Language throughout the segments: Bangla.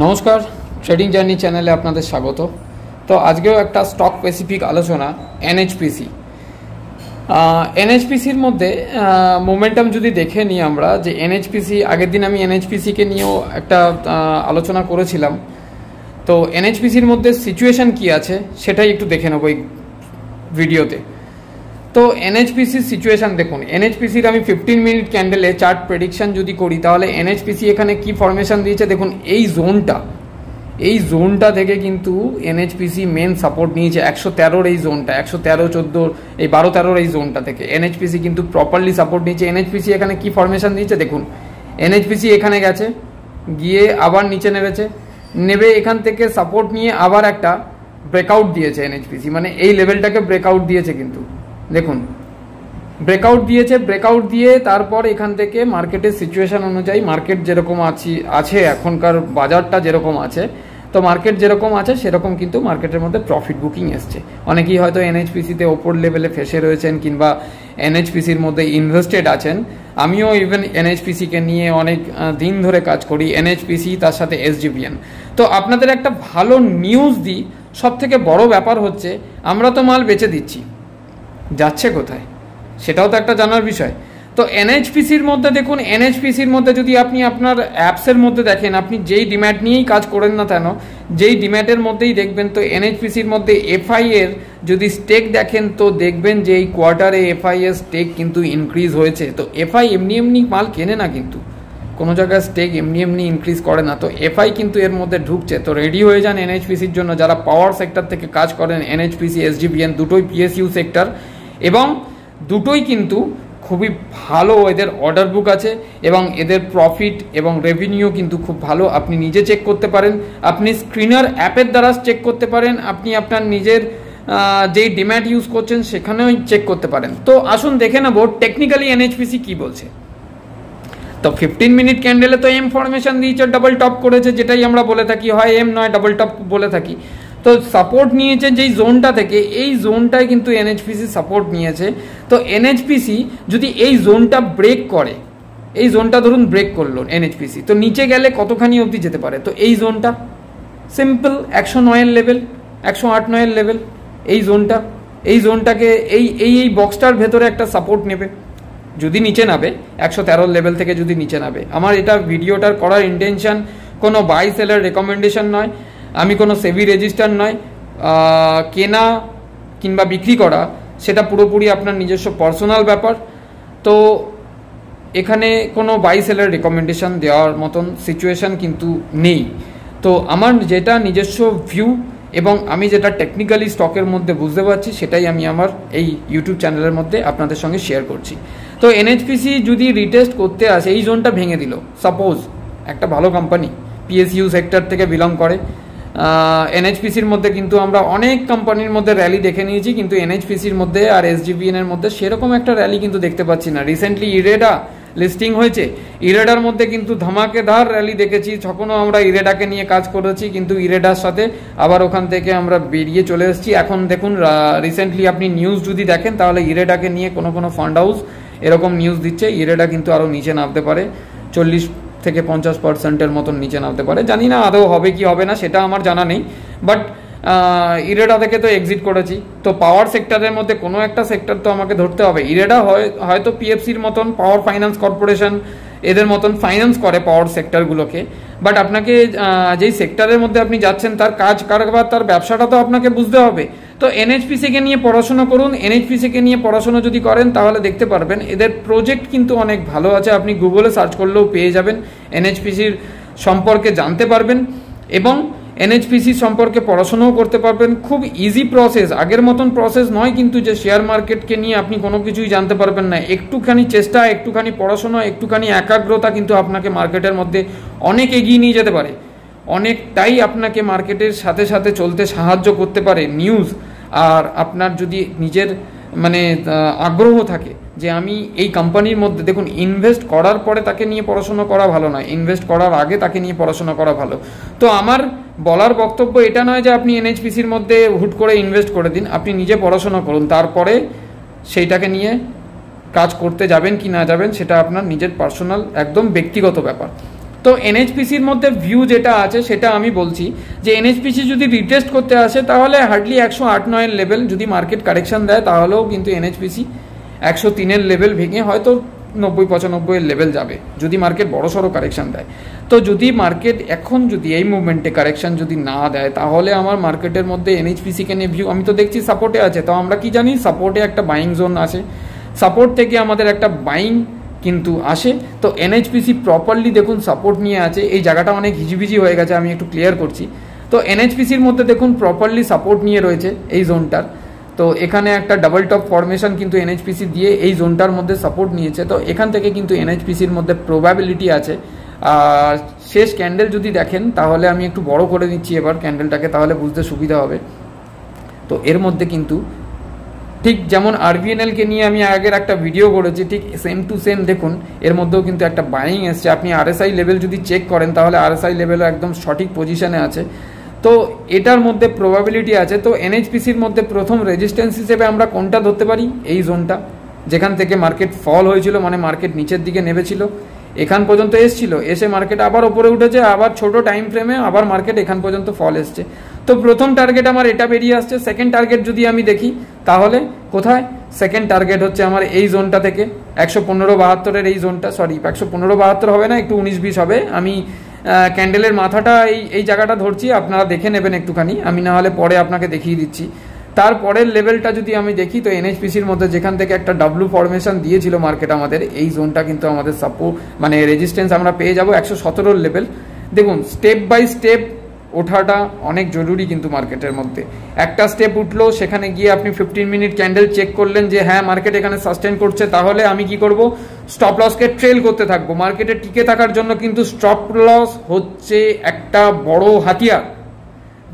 নমস্কার, ট্রেডিং জার্নি চ্যানেলে আপনাদের স্বাগত। তো আজকেও একটা স্টক স্পেসিফিক আলোচনা এনএইচপিসি। এনএইচপিসির মধ্যে মোমেন্টাম যদি দেখে নিই আমরা, যে এনএইচপিসি আগের দিন আমি এনএইচপিসিকে নিয়েও একটা আলোচনা করেছিলাম। তো এনএইচপিসির মধ্যে সিচুয়েশান কি আছে সেটাই একটু দেখে নেবো এই ভিডিওতে। তো এনএইচপিসির সিচুয়েশান দেখুন, এনএইচপিসির আমি 15 মিনিট ক্যান্ডেলে চার্ট প্রেডিকশান যদি করি, তাহলে এনএইচপিসি এখানে কি ফরমেশন দিয়েছে দেখুন। এই জোনটা থেকে কিন্তু এনএইচপিসি মেন সাপোর্ট নিয়েছে 113 এই জোনটা, 113, 14, এই 12-13 এই জোনটা থেকে এনএইচপিসি কিন্তু প্রপারলি সাপোর্ট নিয়েছে। এনএইচপিসি এখানে কি ফরমেশন দিয়েছে দেখুন, এনএইচপিসি এখানে গেছে, গিয়ে আবার নিচে নেবে এখান থেকে সাপোর্ট নিয়ে আবার একটা ব্রেকআউট দিয়েছে এনএইচপিসি, মানে এই লেভেলটাকে ব্রেকআউট দিয়েছে। কিন্তু দেখুন ব্রেকআউট দিয়ে তারপর এখান থেকে মার্কেটের সিচুয়েশন অনুযায়ী, মার্কেট যেরকম আছে এখনকার বাজারটা যেরকম আছে, তো মার্কেট যেরকম আছে সেরকম কিন্তু মার্কেটের মধ্যে প্রফিট বুকিং এসছে। অনেকেই হয়তো এনএইচপিসিতে ওপর লেভেলে ফেসে রয়েছেন কিংবা এনএইচপিসির মধ্যে ইনভেস্টেড আছেন। আমিও ইভেন এনএইচপিসিকে নিয়ে অনেক দিন ধরে কাজ করি, এনএইচপিসি তার সাথে এসজিবিএন। তো আপনাদের একটা ভালো নিউজ দিই, সব থেকে বড় ব্যাপার হচ্ছে আমরা তো মাল বেচে দিচ্ছি, যাচ্ছে কোথায় সেটাও তো একটা জানার বিষয়। তো এনএইচপিসির মধ্যে দেখুন, এনএইচপিসির মধ্যে যদি আপনি আপনার অ্যাপসের মধ্যে দেখেন, আপনি যেই ডিম্যাট নিয়েই কাজ করেন না কেন, যেই ডিম্যাটের মধ্যেই দেখবেন, তো এনএইচপিসির মধ্যে এফআই এর যদি স্টেক দেখেন, তো দেখবেন যে এই কোয়ার্টারে এফআই এর স্টেক কিন্তু ইনক্রিজ হয়েছে। তো এফআই এমনি মাল কেনে না, কিন্তু কোনো জায়গায় স্টেক এমনি ইনক্রিজ করে না। তো এফআই কিন্তু এর মধ্যে ঢুকছে। তো রেডি হয়ে যান এনএইচপিসির জন্য। যারা পাওয়ার সেক্টর থেকে কাজ করেন, এনএইচপিসি, এসজিবিএন দুটোই পিএসইউ সেক্টর, এবং দুটোই কিন্তু খুবই ভালো, এদের অর্ডার বুক আছে এবং এদের প্রফিট এবং রেভিনিউ কিন্তু খুব ভালো। আপনি নিজে চেক করতে পারেন, আপনি স্ক্রিনার অ্যাপের দ্বারা চেক করতে পারেন, আপনি আপনার নিজের যেই ডিম্যাট ইউজ করছেন সেখানেও চেক করতে পারেন। তো আসুন দেখে নেব টেকনিক্যালি এনএইচপিসি কি বলছে। তো 15 মিনিট ক্যান্ডেলে তো এম ফরমেশন দিয়েছে, ডাবল টপ করেছে, যেটাই আমরা বলে থাকি, হয় এম নয় ডাবল টপ বলে থাকি। তো সাপোর্ট নিয়েছে যেই জোনটা থেকে, এই জোনটায় কিন্তু এনএইচপিসি সাপোর্ট নিয়েছে। তো এনএইচপিসি যদি এই জোনটা ব্রেক করে, এই জোনটা ধরুন ব্রেক করলো এনএইচপিসি, তো নিচে গেলে কতখানি অবধি যেতে পারে? তো এই জোনটা সিম্পল 109 লেভেল, 108-9 লেভেল, এই জোনটাকে এই বক্সটার ভেতরে একটা সাপোর্ট নেবে। যদি নিচে নাবে 113 লেভেল থেকে, যদি নিচে নাবে, আমার এটা ভিডিওটার করার ইন্টেনশন কোনো বাই সেলার রেকমেন্ডেশন নয়, আমি কোনো সেবি রেজিস্টার নয়। কেনা কিংবা বিক্রি করা সেটা পুরোপুরি আপনার নিজস্ব পার্সোনাল ব্যাপার। তো এখানে কোনো বাই সেলার রেকমেন্ডেশন দেওয়ার মতন সিচুয়েশান কিন্তু নেই। তো আমার যেটা নিজস্ব ভিউ এবং আমি যেটা টেকনিক্যালি স্টকের মধ্যে বুঝতে পারছি, সেটাই আমি আমার এই ইউটিউব চ্যানেলের মধ্যে আপনাদের সঙ্গে শেয়ার করছি। তো এনএইচপিসি যদি রিটেস্ট করতে আসে, এই জোনটা ভেঙে দিল, সাপোজ একটা ভালো কোম্পানি পিএসইউ সেক্টর থেকে বিলং করে, এনএইচপিসির মধ্যে কিন্তু আমরা অনেক কোম্পানির মধ্যে র্যালি দেখে নিয়েছি, কিন্তু এনএইচপিসির মধ্যে আর এসজিবিএন এর মধ্যে সেরকম একটা র্যালি কিন্তু দেখতে পাচ্ছি না। রিসেন্টলি ইরেডা লিস্টিং হয়েছে, ইরেডার মধ্যে কিন্তু ধামাকেদার র্যালি দেখেছি। তখনও আমরা ইরেডাকে নিয়ে কাজ করেছি, কিন্তু ইরেডার সাথে আবার ওখান থেকে আমরা বেরিয়ে চলে এসেছি। এখন দেখুন রিসেন্টলি আপনি নিউজ যদি দেখেন, তাহলে ইরেডাকে নিয়ে কোনো ফান্ড হাউস এরকম নিউজ দিচ্ছে ইরেডা কিন্তু আরও নিচে নামতে পারে, 40 থেকে 50% মতন নিচে নামতে পারে। জানি না আদৌ হবে কি হবে না, সেটা আমার জানা নেই, বাট ইরেডা থেকে তো এক্সিট করেছি। তো পাওয়ার সেক্টরের মধ্যে কোনো একটা সেক্টর তো আমাকে ধরতে হবে। ইরেডা হয়তো পিএফসির মতন, পাওয়ার ফাইন্যান্স কর্পোরেশন এদের মতন ফাইন্যান্স করে পাওয়ার সেক্টরগুলোকে, বাট আপনাকে যেই সেক্টরের মধ্যে আপনি যাচ্ছেন তার কাজ কারবার, তার ব্যবসাটা তো আপনাকে বুঝতে হবে। তো এনএইচপিসিকে নিয়ে পড়াশোনা করুন। এনএইচপিসিকে নিয়ে পড়াশোনা যদি করেন, তাহলে দেখতে পারবেন এদের প্রজেক্ট কিন্তু অনেক ভালো আছে। আপনি গুগলে সার্চ করলেও পেয়ে যাবেন, এনএইচপিসির সম্পর্কে জানতে পারবেন এবং এনএইচপিসি সম্পর্কে পড়াশোনাও করতে পারবেন। খুব ইজি প্রসেস, আগের মতন প্রসেস নয় কিন্তু যে শেয়ার মার্কেটকে নিয়ে আপনি কোনো কিছুই জানতে পারবেন না। একটুখানি চেষ্টা, একটুখানি পড়াশোনা, একটুখানি একাগ্রতা কিন্তু আপনাকে মার্কেটের মধ্যে অনেক এগিয়ে নিয়ে যেতে পারে, অনেকটাই আপনাকে মার্কেটের সাথে সাথে চলতে সাহায্য করতে পারে নিউজ। আর আপনার যদি নিজের আগ্রহ থাকে যে আমি এই কোম্পানির মধ্যে, দেখুন ইনভেস্ট করার পরে তাকে নিয়ে পড়াশোনা করা ভালো নয়, ইনভেস্ট করার আগে তাকে নিয়ে পড়াশোনা করা ভালো। তো আমার বলার বক্তব্য এটা নয় যে আপনি এনএইচপিসির মধ্যে হুট করে ইনভেস্ট করে দিন, আপনি নিজে পড়াশোনা করুন, তারপরে সেইটাকে নিয়ে কাজ করতে যাবেন কি না যাবেন সেটা আপনার নিজের পার্সোনাল একদম ব্যক্তিগত ব্যাপার। তো এনএইচপিসির মধ্যে ভিউ যেটা আছে সেটা আমি বলছি যে এনএইচপিসি যদি রিটেস্ট করতে আসে তাহলে হার্ডলি 108-9 লেভেল, যদি মার্কেট কারেকশন দেয় তাহলেও কিন্তু এনএইচপিসি 103-এর লেভেল ভেঙে হয়তো 90-95-এর লেভেল যাবে যদি মার্কেট বড়সড় কারেকশন দেয়। তো যদি মার্কেট এখন যদি এই মুভমেন্টে কারেকশন যদি না দেয় তাহলে আমার মার্কেটের মধ্যে এনএইচপিসিকে নিয়ে ভিউ, আমি তো দেখছি সাপোর্টে আছে। তো আমরা কি জানি সাপোর্টে একটা বাইং জোন আছে, সাপোর্ট থেকে আমাদের একটা বাইং কিন্তু আসে। তো এনএইচপিসি প্রপারলি দেখুন সাপোর্ট নিয়ে আছে, এই জায়গাটা অনেক হিজিবিজি হয়ে গেছে, আমি একটু ক্লিয়ার করছি। তো এনএইচপিসির মধ্যে দেখুন প্রপারলি সাপোর্ট নিয়ে রয়েছে এই জোনটার। তো এখানে একটা ডাবল টপ ফরমেশন কিন্তু এনএইচপিসি দিয়ে এই জোনটার মধ্যে সাপোর্ট নিয়েছে। তো এখান থেকে কিন্তু এনএইচপিসির মধ্যে প্রবাবিলিটি আছে। আর শেষ ক্যান্ডেল যদি দেখেন তাহলে আমি একটু বড় করে নিচ্ছি এবার ক্যান্ডেলটাকে, তাহলে বুঝতে সুবিধা হবে। তো এর মধ্যে কিন্তু ঠিক যেমন আরবিএনএলকে নিয়ে আমি আগের একটা ভিডিও করেছি, ঠিক সেম টু সেম দেখুন এর মধ্যেও কিন্তু একটা বাইং এসছে। আপনি আরএসআই লেভেল যদি চেক করেন তাহলে আরএসআই লেভেলও একদম সঠিক পজিশনে আছে। তো এটার মধ্যে প্রবাবিলিটি আছে। তো এনএইচপিসির মধ্যে প্রথম রেজিস্ট্যান্স হিসেবে আমরা কোনটা ধরতে পারি, এই জোনটা যেখান থেকে মার্কেট ফল হয়েছিল, মানে মার্কেট নিচের দিকে নেমেছিল, এখান পর্যন্ত এসছিল, এসে মার্কেট আবার ওপরে উঠেছে, আবার ছোট টাইম ফ্রেমে আবার মার্কেট এখান পর্যন্ত ফল এসছে। তো প্রথম টার্গেট আমার এটা বেরিয়ে আসছে। সেকেন্ড টার্গেট যদি আমি দেখি তাহলে কোথায়, সেকেন্ড টার্গেট হচ্ছে আমার এই জোনটা থেকে 115-72-এর এই জোনটা, সরি 115-72 হবে না, একটু 19-20 হবে। আমি ক্যান্ডেলের মাথাটা এই জায়গাটা ধরছি, আপনারা দেখে নেবেন একটুখানি, আমি না হলে পরে আপনাকে দেখিয়ে দিচ্ছি। তারপরের লেভেলটা যদি আমি দেখি তো এনএইচপিসির মধ্যে যেখান থেকে একটা ডাব্লু ফরমেশন দিয়েছিল মার্কেট আমাদের, এই জোনটা কিন্তু আমাদের সাপোর্ট মানে রেজিস্ট্যান্স আমরা পেয়ে যাব 117 লেভেল। দেখুন স্টেপ বাই স্টেপ ওঠাটা অনেক জরুরি কিন্তু মার্কেটের মধ্যে। একটা স্টেপ উঠলো, সেখানে গিয়ে আপনি 15 মিনিট ক্যান্ডেল চেক করলেন যে হ্যাঁ মার্কেট এখানে সাস্টেন করছে, তাহলে আমি কি করব, স্টপ লসকে ট্রেল করতে থাকবো। মার্কেটে টিকে থাকার জন্য কিন্তু স্টপ লস হচ্ছে একটা বড় হাতিয়ার।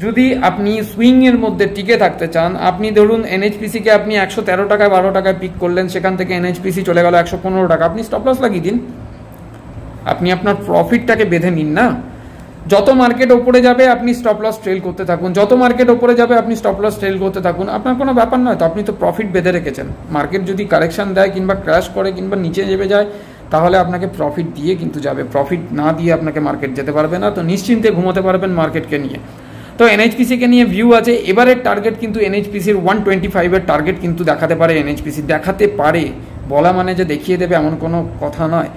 যদি আপনি সুইংয়ের মধ্যে টিকে থাকতে চান, আপনি ধরুন এনএইচপিসিকে আপনি 113 টাকায় 12 টাকায় পিক করলেন, সেখান থেকে এনএইচপিসি চলে গেল 115 টাকা, আপনি স্টপ লস লাগিয়ে দিন, আপনি আপনার প্রফিটটাকে বেঁধে নিন না। যত মার্কেট ওপরে যাবে আপনি স্টপ লস ট্রেল করতে থাকুন, যত মার্কেট ওপরে যাবে আপনি স্টপ লস ট্রেল করতে থাকুন, আপনার কোনো ব্যাপার নয়। তো আপনি তো প্রফিট বেঁধে রেখেছেন। মার্কেট যদি কারেকশন দেয় কিংবা ক্র্যাশ করে কিংবা নিচে নেমে যায় তাহলে আপনাকে প্রফিট দিয়ে কিন্তু যাবে, প্রফিট না দিয়ে আপনাকে মার্কেট যেতে পারবে না। তো নিশ্চিন্তে ঘুমোতে পারবেন মার্কেটকে নিয়ে। তো এনএইচপিসিকে নিয়ে ভিউ আছে। এবারের টার্গেট কিন্তু এনএইচপিসির 125-এর টার্গেট কিন্তু দেখাতে পারে, এনএইচপিসি দেখাতে পারে, বলা মানে যে দেখিয়ে দেবে এমন কোনো কথা নয়।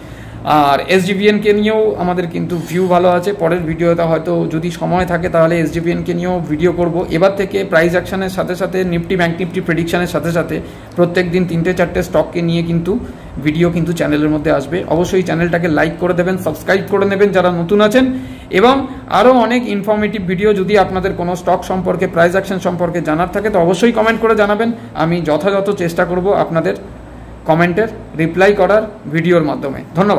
আর এসডিবিএনকে নিয়েও আমাদের কিন্তু ভিউ ভালো আছে। পরের ভিডিওতে হয়তো যদি সময় থাকে তাহলে এসডিবিএনকে নিয়েও ভিডিও করব। এবার থেকে প্রাইস অ্যাকশনের সাথে সাথে নিফটি ব্যাংক নিফটি প্রেডিকশনের সাথে সাথে প্রত্যেক দিন 3-4টে স্টককে নিয়ে কিন্তু ভিডিও কিন্তু চ্যানেলের মধ্যে আসবে। অবশ্যই চ্যানেলটাকে লাইক করে দেবেন, সাবস্ক্রাইব করে নেবেন যারা নতুন আছেন, এবং আরও অনেক ইনফরমেটিভ ভিডিও যদি আপনাদের কোনো স্টক সম্পর্কে প্রাইস অ্যাকশন সম্পর্কে জানার থাকে তো অবশ্যই কমেন্ট করে জানাবেন। আমি যথাযথ চেষ্টা করব আপনাদের কমেন্টের রিপ্লাই করার ভিডিওর মাধ্যমে। ধন্যবাদ।